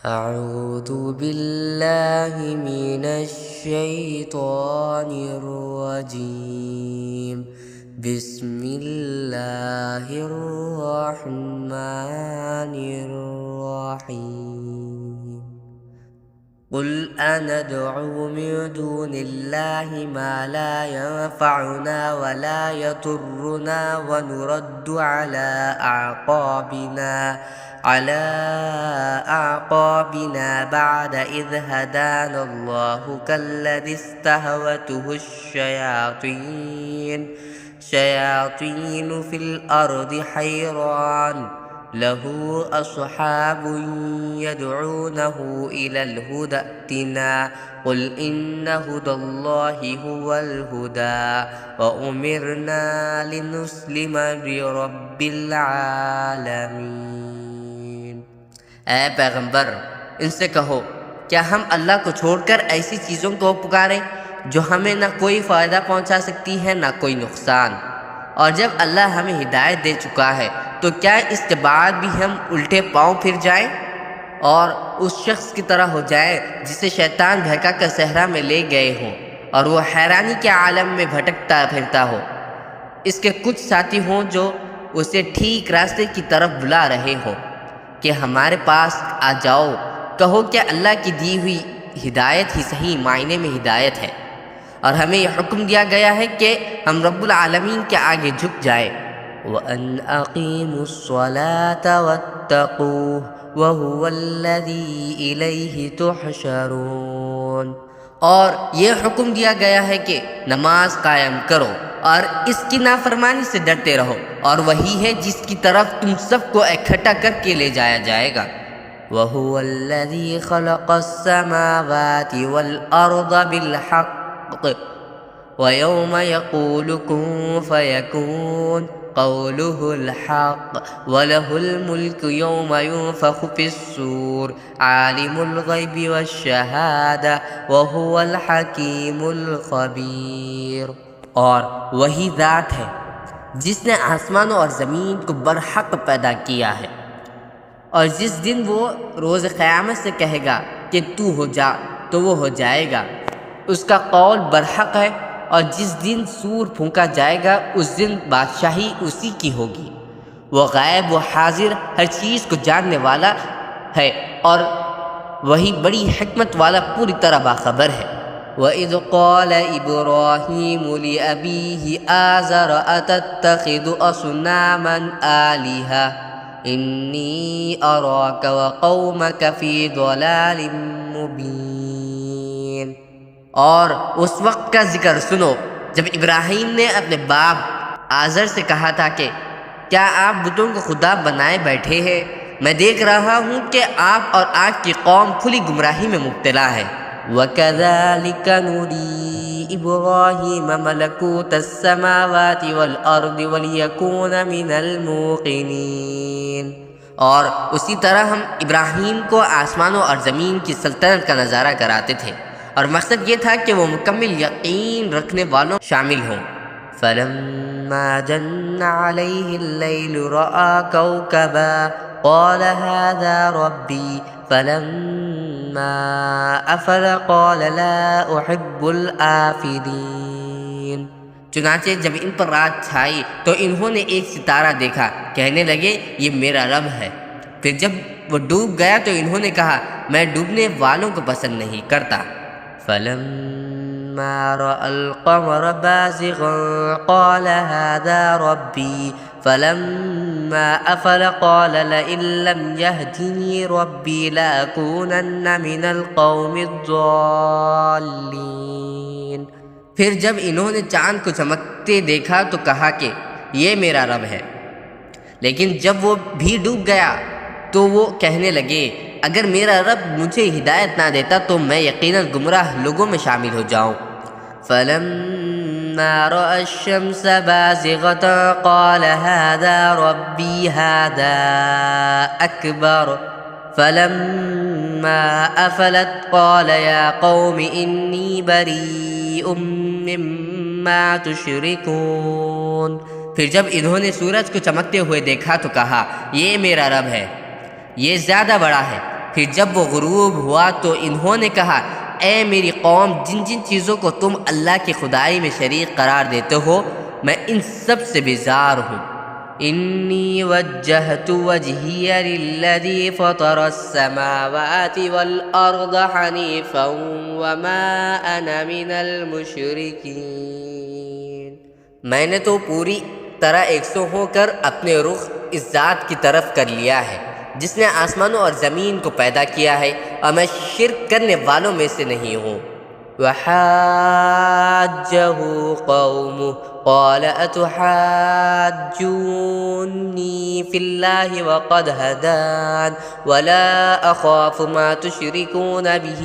أعوذ بالله من الشيطان الرجيم. بسم الله الرحمن الرحيم. قل أندعو من دون الله ما لا ينفعنا ولا يضرنا ونرد على أعقابنا بعد إذ هدانا الله كالذي استهوته الشياطين في الأرض حيران له أصحاب يدعونه إلى الهدى ائتنا قل إن هدى الله هو الهدى وأمرنا لنسلم لرب العالمين. اے پیغمبر ان سے کہو کیا ہم اللہ کو چھوڑ کر ایسی چیزوں کو پکاریں جو ہمیں نہ کوئی فائدہ پہنچا سکتی ہے نہ کوئی نقصان، اور جب اللہ ہمیں ہدایت دے چکا ہے تو کیا اس کے بعد بھی ہم الٹے پاؤں پھر جائیں اور اس شخص کی طرح ہو جائیں جسے شیطان بہکا کر صحرا میں لے گئے ہوں اور وہ حیرانی کے عالم میں بھٹکتا پھرتا ہو، اس کے کچھ ساتھی ہوں جو اسے ٹھیک راستے کی طرف بلا رہے ہوں کہ ہمارے پاس آ جاؤ؟ کہو کہ اللہ کی دی ہوئی ہدایت ہی صحیح معنی میں ہدایت ہے، اور ہمیں یہ حکم دیا گیا ہے کہ ہم رب العالمین کے آگے جھک جائیں۔ وَأَنْ أَقِيمُوا الصَّلَاةَ وَاتَّقُوهُ وَهُوَ الَّذِي إِلَيْهِ تُحْشَرُونَ، اور یہ حکم دیا گیا ہے کہ نماز قائم کرو اور اس کی نافرمانی سے ڈرتے رہو، اور وہی ہے جس کی طرف تم سب کو اکٹھا کر کے لے جایا جائے گا۔ وَهُوَ الَّذِي خَلَقَ السَّمَاوَاتِ وَالْأَرْضَ بِالْحَقِّ وَيَوْمَ يَقُولُ كُن فَيَكُونُ قَوْلُهُ الْحَقُّ وَلَهُ الْمُلْكُ يَوْمَ يُنفَخُ فِي الصُّورِ عَالِمُ الْغَيْبِ وَالشَّهَادَةِ وَهُوَ الْحَكِيمُ الْخَبِيرُ، اور وہی ذات ہے جس نے آسمانوں اور زمین کو برحق پیدا کیا ہے، اور جس دن وہ روز قیامت سے کہے گا کہ تو ہو جا تو وہ ہو جائے گا، اس کا قول برحق ہے، اور جس دن سور پھونکا جائے گا اس دن بادشاہی اسی کی ہوگی۔ وہ غائب و حاضر ہر چیز کو جاننے والا ہے، اور وہی بڑی حکمت والا پوری طرح باخبر ہے۔ وَإِذْ قَالَ إِبْرَاهِيمُ لِأَبِيهِ آزَرَ أَتَتَّخِذُ أَصْنَامًا آلِهَةً إِنِّي أَرَاكَ وَقَوْمَكَ فِي ضَلَالٍ مُبِينٍ۔ اور اس وقت کا ذکر سنو جب ابراہیم نے اپنے باپ آزر سے کہا تھا کہ کیا آپ بتوں کو خدا بنائے بیٹھے ہیں؟ میں دیکھ رہا ہوں کہ آپ اور آپ کی قوم کھلی گمراہی میں مبتلا ہے۔ وَكَذَلِكَ نُرِي إِبْرَاهِيمَ مَلَكُوتَ السَّمَاوَاتِ وَالْأَرْضِ وَلِيَكُونَ مِنَ الْمُوقِنِينَ، اور اسی طرح ہم ابراہیم کو آسمانوں اور زمین کی سلطنت کا نظارہ کراتے تھے، اور مقصد یہ تھا کہ وہ مکمل یقین رکھنے والوں شامل ہوں۔ فَلَمَّا جَنَّ عَلَيْهِ اللَّيْلُ رَأَىٰ كَوْكَبًا قَالَ هَٰذَا رَبِّي فَلَمَّا أَفَلَ قَالَ لَا أُحِبُّ الْآفِلِينَ۔ چنانچہ جب ان پر رات چھائی تو انہوں نے ایک ستارہ دیکھا، کہنے لگے یہ میرا رب ہے۔ پھر جب وہ ڈوب گیا تو انہوں نے کہا میں ڈوبنے والوں کو پسند نہیں کرتا۔ فَلَمَّا رَأَى الْقَمَرَ بَازِغًا قَالَ هَٰذَا رَبِّي فَلَمَّا أَفَلَ قَالَ لَئِن لَّمْ يَهْدِنِي رَبِّي لَأَكُونَنَّ مِنَ الْقَوْمِ الضَّالِّينَ۔ پھر جب انہوں نے چاند کو چمکتے دیکھا تو کہا کہ یہ میرا رب ہے، لیکن جب وہ بھی ڈوب گیا تو وہ کہنے لگے اگر میرا رب مجھے ہدایت نہ دیتا تو میں یقیناً گمراہ لوگوں میں شامل ہو جاؤں۔ فَلَمَّا رَأَى الشَّمْسَ بَازِغَةً قَالَ هَٰذَا رَبِّي هَٰذَا أَكْبَرُ فَلَمَّا أَفَلَتْ قَالَ يَا قَوْمِ إِنِّي بَرِيءٌ مِّمَّا ما تشركون۔ پھر جب انہوں نے سورج کو چمکتے ہوئے دیکھا تو کہا یہ میرا رب ہے، یہ زیادہ بڑا ہے۔ پھر جب وہ غروب ہوا تو انہوں نے کہا اے میری قوم، جن جن چیزوں کو تم اللہ کی خدائی میں شریک قرار دیتے ہو میں ان سب سے بیزار ہوں۔ انی وجہت وجہی للذی فطر السماوات والارض حنیفا وما انا من المشرکین۔ میں نے تو پوری طرح 100 ہو کر اپنے رخ اس ذات کی طرف کر لیا ہے جس نے آسمانوں اور زمین کو پیدا کیا ہے، اور میں شرک کرنے والوں میں سے نہیں ہوں۔ وحاجہ قومہ قال اتحاجونی فی اللہ وقد ہدان ولا اخاف ما تشرکون به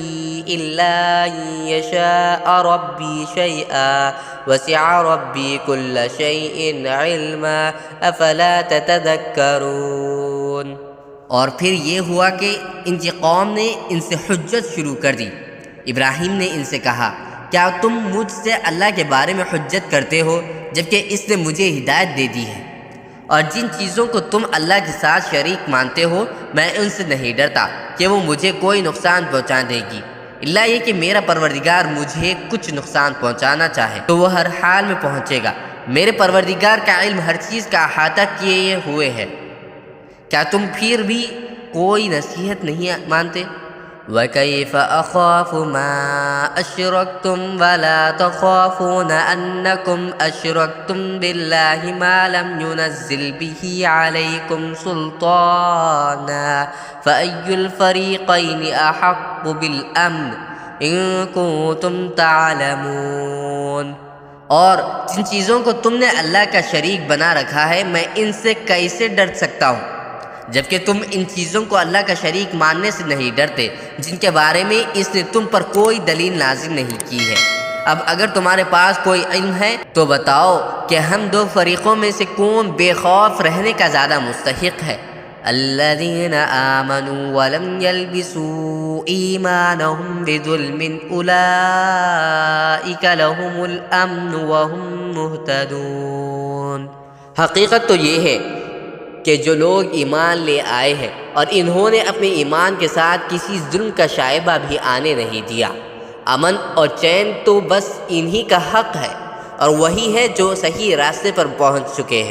الا ان یشاء ربی شیئا وسع ربی کل شیء علما افلا تتذکرون۔ اور پھر یہ ہوا کہ ان کی قوم نے ان سے حجت شروع کر دی۔ ابراہیم نے ان سے کہا کیا تم مجھ سے اللہ کے بارے میں حجت کرتے ہو جبکہ اس نے مجھے ہدایت دے دی ہے؟ اور جن چیزوں کو تم اللہ کے ساتھ شریک مانتے ہو میں ان سے نہیں ڈرتا کہ وہ مجھے کوئی نقصان پہنچا دے گی، الا یہ کہ میرا پروردگار مجھے کچھ نقصان پہنچانا چاہے تو وہ ہر حال میں پہنچے گا۔ میرے پروردگار کا علم ہر چیز کا احاطہ کیے ہوئے ہے۔ کیا تم پھر بھی کوئی نصیحت نہیں مانتے؟ وَكَيْفَ أَخَافُ مَا أَشْرَكْتُمْ وَلَا تَخَافُونَ أَنَّكُمْ أَشْرَكْتُمْ بِاللَّهِ مَا لَمْ يُنَزِّلْ بِهِ عَلَيْكُمْ سُلْطَانًا فَأَيُّ الْفَرِيقَيْنِ أَحَقُّ بِالْأَمْنِ إِن كُنتُمْ تَعْلَمُونَ۔ اور جن چیزوں کو تم نے اللہ کا شریک بنا رکھا ہے میں ان سے کیسے ڈر سکتا ہوں جبکہ تم ان چیزوں کو اللہ کا شریک ماننے سے نہیں ڈرتے جن کے بارے میں اس نے تم پر کوئی دلیل نازل نہیں کی ہے۔ اب اگر تمہارے پاس کوئی علم ہے تو بتاؤ کہ ہم دو فریقوں میں سے کون بے خوف رہنے کا زیادہ مستحق ہے؟ الذین آمنوا ولم یلبسوا ایمانہم بظلم اولئک لہم الامن وہم مہتدون۔ حقیقت تو یہ ہے کہ جو لوگ ایمان لے آئے ہیں اور انہوں نے اپنے ایمان کے ساتھ کسی ظلم کا شائبہ بھی آنے نہیں دیا، امن اور چین تو بس انہی کا حق ہے اور وہی ہے جو صحیح راستے پر پہنچ چکے ہیں۔